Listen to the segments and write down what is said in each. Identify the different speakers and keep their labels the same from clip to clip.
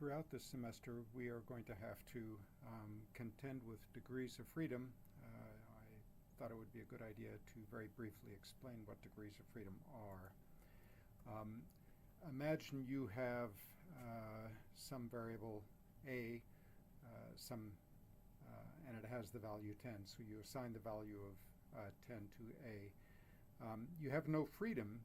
Speaker 1: throughout this semester, we are going to have to contend with degrees of freedom. I thought it would be a good idea to very briefly explain what degrees of freedom are. Imagine you have some variable a, and it has the value 10. So you assign the value of 10 to a. You have no freedom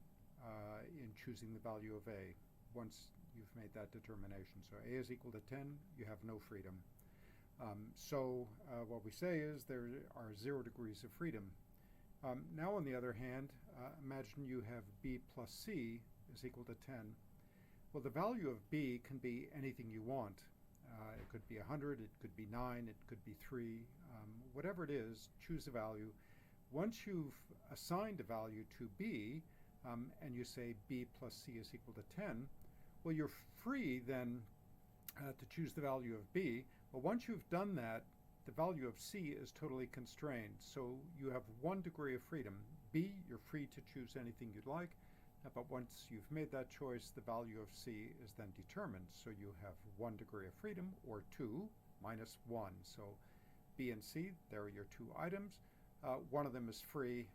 Speaker 1: in choosing the value of a once you've made that determination. So a is equal to 10, you have no freedom. So what we say is there are 0 degrees of freedom. Now, on the other hand, imagine you have b plus c is equal to 10. Well, the value of b can be anything you want. It could be 100, it could be 9, it could be 3. Whatever it is, choose a value. Once you've assigned a value to b, and you say b plus c is equal to 10, well, you're free then to choose the value of b. But once you've done that, the value of c is totally constrained. So you have 1 degree of freedom. b, you're free to choose anything you'd like. But once you've made that choice, the value of c is then determined. So you have 1 degree of freedom, or 2 minus 1. So b and c, there are your 2 items. One of them is free,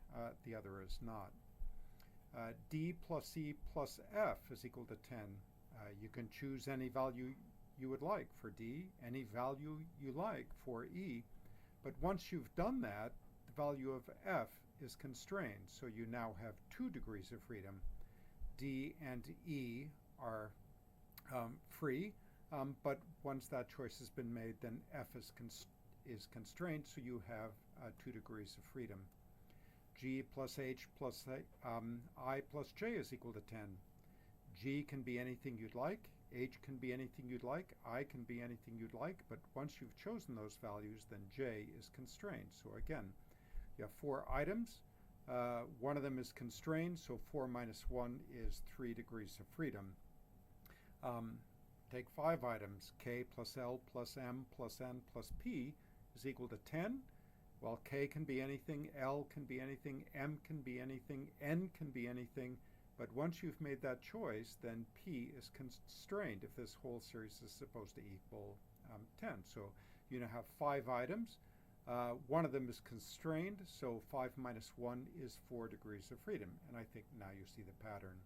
Speaker 1: the other is not. D plus E plus F is equal to 10. You can choose any value you would like for D, any value you like for E. But once you've done that, the value of F is constrained. So you now have 2 degrees of freedom. D and E are free, but once that choice has been made, then F is constrained, so you have 2 degrees of freedom. G plus H plus I plus J is equal to 10. G can be anything you'd like, H can be anything you'd like, I can be anything you'd like, but once you've chosen those values, then J is constrained. So again, you have 4 items. One of them is constrained, so 4 minus 1 is 3 degrees of freedom. Take 5 items. K plus L plus M plus N plus P is equal to 10. Well, K can be anything, L can be anything, M can be anything, N can be anything, but once you've made that choice, then P is constrained if this whole series is supposed to equal 10. So you now have 5 items. One of them is constrained, so 5 minus 1 is 4 degrees of freedom. And I think now you see the pattern.